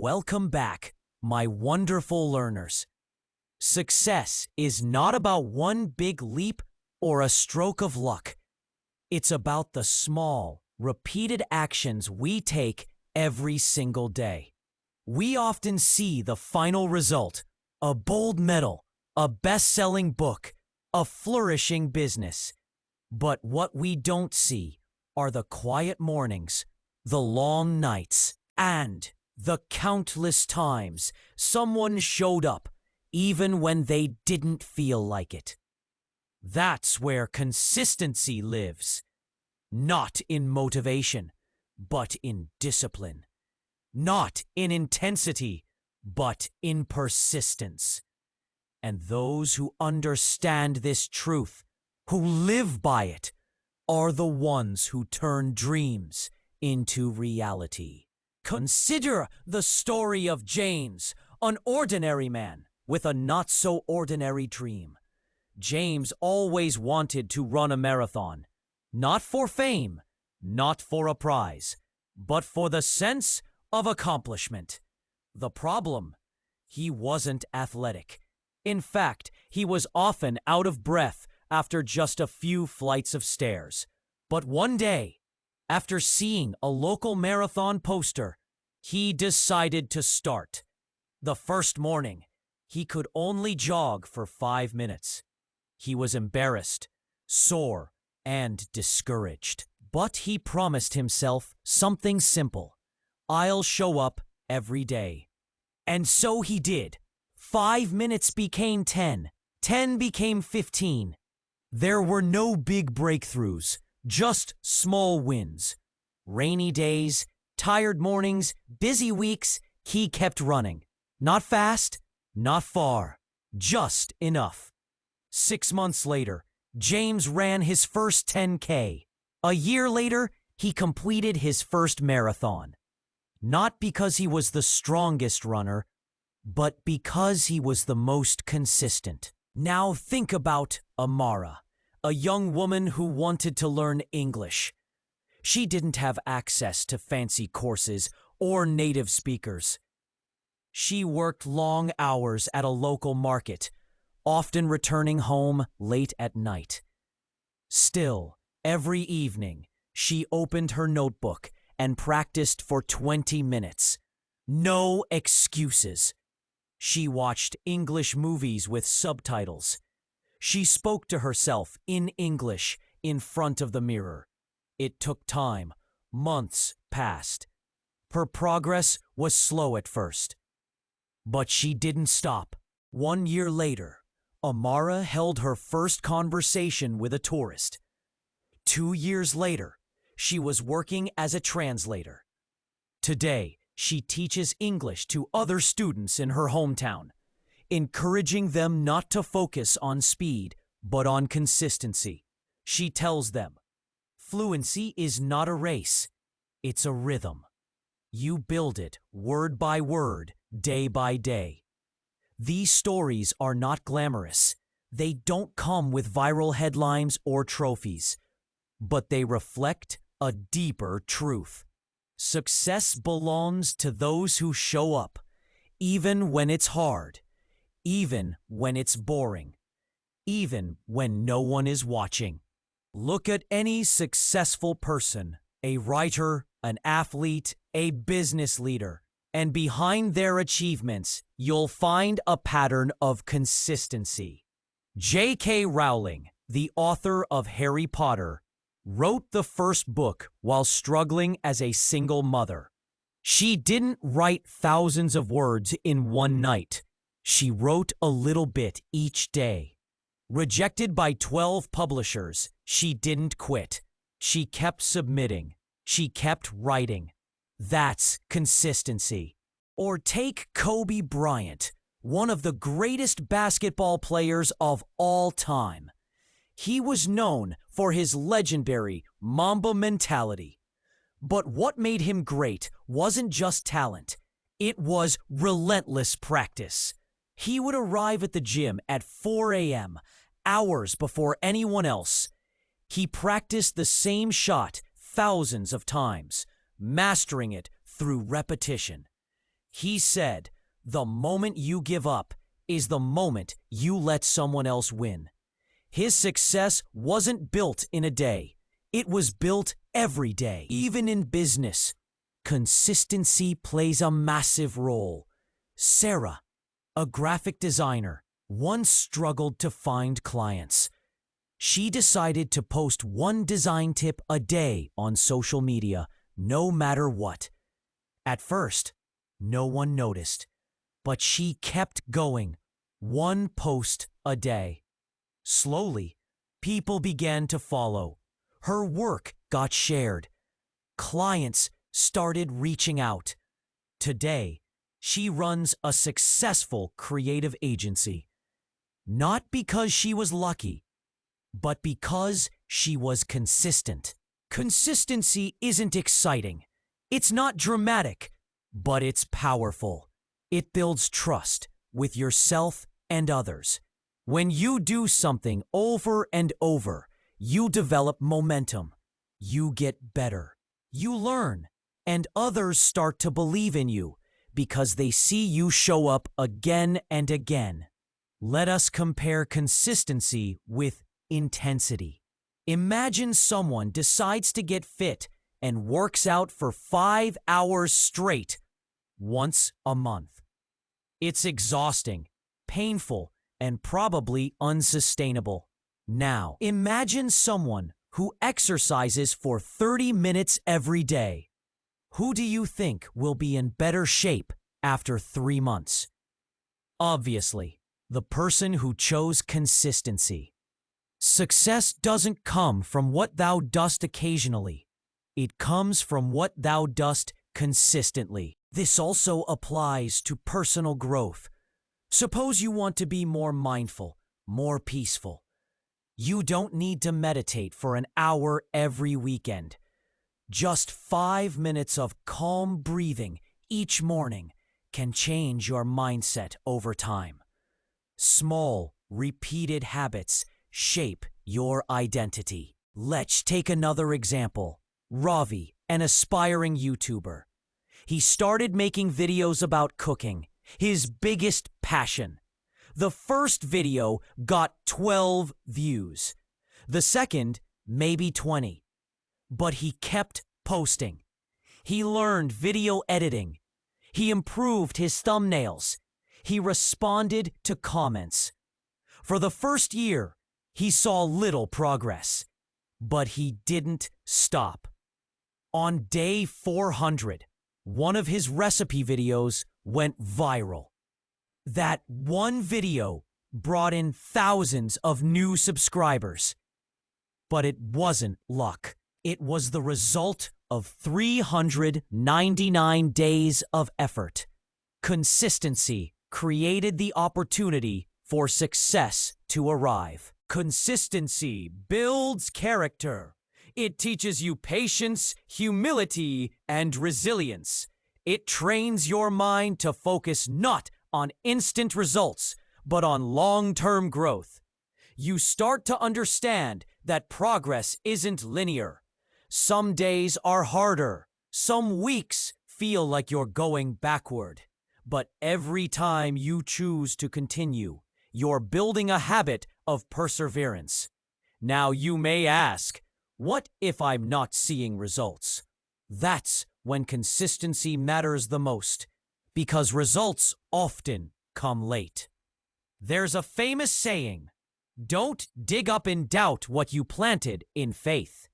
Welcome back, my wonderful learners. Success is not about one big leap or a stroke of luck. It's about the small, repeated actions we take every single day. We often see the final result, a gold medal, a best-selling book, a flourishing business. But what we don't see are the quiet mornings, the long nights, and the countless times someone showed up even when they didn't feel like it. That's where consistency lives. Not in motivation, but in discipline. Not in intensity, but in persistence. And those who understand this truth, who live by it, are the ones who turn dreams into reality. Consider the story of James, an ordinary man with a not-so-ordinary dream. James always wanted to run a marathon, not for fame, not for a prize, but for the sense of accomplishment. The problem? He wasn't athletic. In fact, he was often out of breath after just a few flights of stairs. But one day, after seeing a local marathon poster, he decided to start. The first morning, he could only jog for 5 minutes. He was embarrassed, sore, and discouraged. But he promised himself something simple. I'll show up every day. And so he did. 5 minutes became 10. 10 became 15. There were no big breakthroughs, just small wins. Rainy days, tired mornings, busy weeks, he kept running. Not fast, not far, just enough. 6 months later, James ran his first 10K. A year later, he completed his first marathon. Not because he was the strongest runner, but because he was the most consistent. Now think about Amara, a young woman who wanted to learn English. She didn't have access to fancy courses or native speakers. She worked long hours at a local market, often returning home late at night. Still, every evening, she opened her notebook and practiced for 20 minutes. No excuses. She watched English movies with subtitles. She spoke to herself in English in front of the mirror. It took time. Months passed. Her progress was slow at first. But she didn't stop. 1 year later, Amara held her first conversation with a tourist. 2 years later, she was working as a translator. Today, she teaches English to other students in her hometown, encouraging them not to focus on speed, but on consistency. She tells them, fluency is not a race, it's a rhythm. You build it word by word, day by day. These stories are not glamorous. They don't come with viral headlines or trophies, but they reflect a deeper truth. Success belongs to those who show up, even when it's hard, even when it's boring, even when no one is watching. Look at any successful person, a writer, an athlete, a business leader, and behind their achievements, you'll find a pattern of consistency. J.K. Rowling, the author of Harry Potter, wrote the first book while struggling as a single mother. She didn't write thousands of words in one night. She wrote a little bit each day. Rejected by 12 publishers, she didn't quit. She kept submitting. She kept writing. That's consistency. Or take Kobe Bryant, one of the greatest basketball players of all time. He was known for his legendary Mamba mentality. But what made him great wasn't just talent. It was relentless practice. He would arrive at the gym at 4 a.m., hours before anyone else. He practiced the same shot thousands of times, mastering it through repetition. He said, "The moment you give up is the moment you let someone else win." His success wasn't built in a day. It was built every day. Even in business, consistency plays a massive role. Sara, a graphic designer, once struggled to find clients. She decided to post one design tip a day on social media, no matter what. At first, no one noticed, but she kept going, one post a day. Slowly, people began to follow. Her work got shared. Clients started reaching out. Today, she runs a successful creative agency. Not because she was lucky, but because she was consistent. Consistency isn't exciting. It's not dramatic, but it's powerful. It builds trust with yourself and others. When you do something over and over, you develop momentum. You get better. You learn, and others start to believe in you because they see you show up again and again. Let us compare consistency with intensity. Imagine someone decides to get fit and works out for 5 hours straight once a month. It's exhausting, painful, and probably unsustainable. Now, imagine someone who exercises for 30 minutes every day. Who do you think will be in better shape after 3 months? Obviously, the person who chose consistency. Success doesn't come from what thou dost occasionally. It comes from what thou dost consistently. This also applies to personal growth. Suppose you want to be more mindful, more peaceful. You don't need to meditate for an hour every weekend. Just 5 minutes of calm breathing each morning can change your mindset over time. Small, repeated habits shape your identity. Let's take another example. Ravi, an aspiring YouTuber. He started making videos about cooking, his biggest passion. The first video got 12 views. The second, maybe 20. But he kept posting. He learned video editing. He improved his thumbnails. He responded to comments. For the first year, he saw little progress. But he didn't stop. On day 400, one of his recipe videos went viral. That one video brought in thousands of new subscribers. But it wasn't luck. It was the result of 399 days of effort. Consistency created the opportunity for success to arrive. Consistency builds character. It teaches you patience, humility, and resilience. It trains your mind to focus not on instant results, but on long-term growth. You start to understand that progress isn't linear. Some days are harder. Some weeks feel like you're going backward. But every time you choose to continue, you're building a habit of perseverance. Now you may ask, what if I'm not seeing results? That's when consistency matters the most, because results often come late. There's a famous saying, don't dig up in doubt what you planted in faith.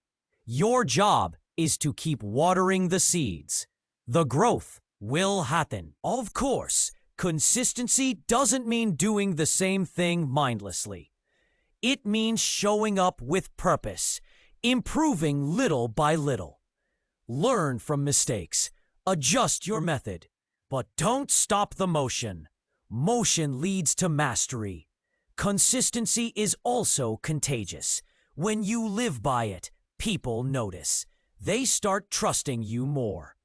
Your job is to keep watering the seeds. The growth will happen. Of course, consistency doesn't mean doing the same thing mindlessly. It means showing up with purpose, improving little by little. Learn from mistakes, adjust your method, but don't stop the motion. Motion leads to mastery. Consistency is also contagious. When you live by it, people notice. They start trusting you more.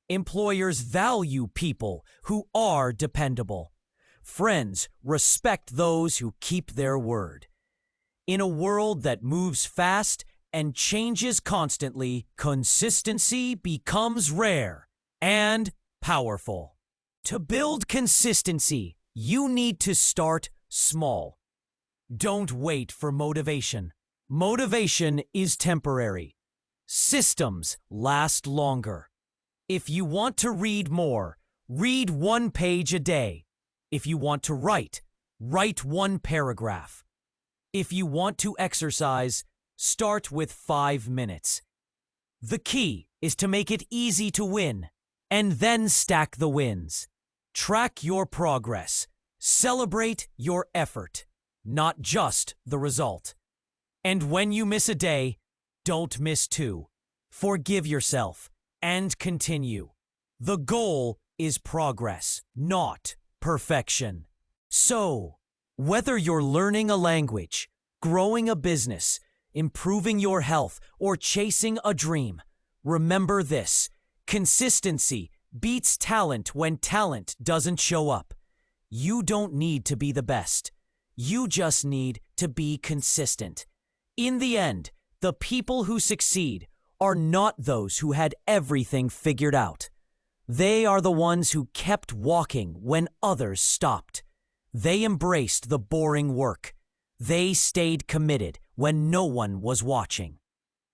Employers value people who are dependable. Friends respect those who keep their word. In a world that moves fast and changes constantly, consistency becomes rare and powerful. To build consistency, you need to start small. Don't wait for motivation. Motivation is temporary. Systems last longer. If you want to read more, read 1 page a day. If you want to write, write 1 paragraph. If you want to exercise, start with 5 minutes. The key is to make it easy to win, and then stack the wins. Track your progress. Celebrate your effort, not just the result. And when you miss a day, don't miss 2. Forgive yourself and continue. The goal is progress, not perfection. So, whether you're learning a language, growing a business, improving your health, or chasing a dream, remember this: consistency beats talent when talent doesn't show up. You don't need to be the best. You just need to be consistent. In the end, the people who succeed are not those who had everything figured out. They are the ones who kept walking when others stopped. They embraced the boring work. They stayed committed when no one was watching.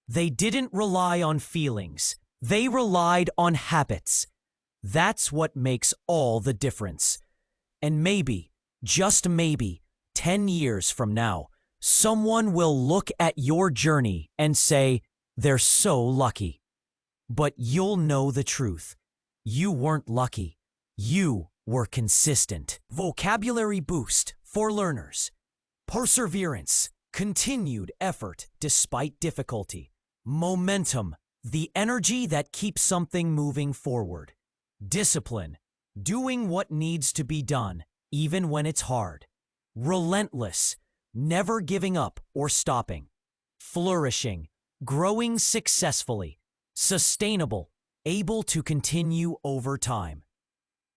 They didn't rely on feelings. They relied on habits. That's what makes all the difference. And maybe, just maybe, 10 years from now, someone will look at your journey and say, they're so lucky. But you'll know the truth. You weren't lucky. You were consistent. Vocabulary boost for learners. Perseverance, continued effort despite difficulty. Momentum, the energy that keeps something moving forward. Discipline, doing what needs to be done, even when it's hard. Relentless, never giving up or stopping. Flourishing, growing successfully. Sustainable, able to continue over time.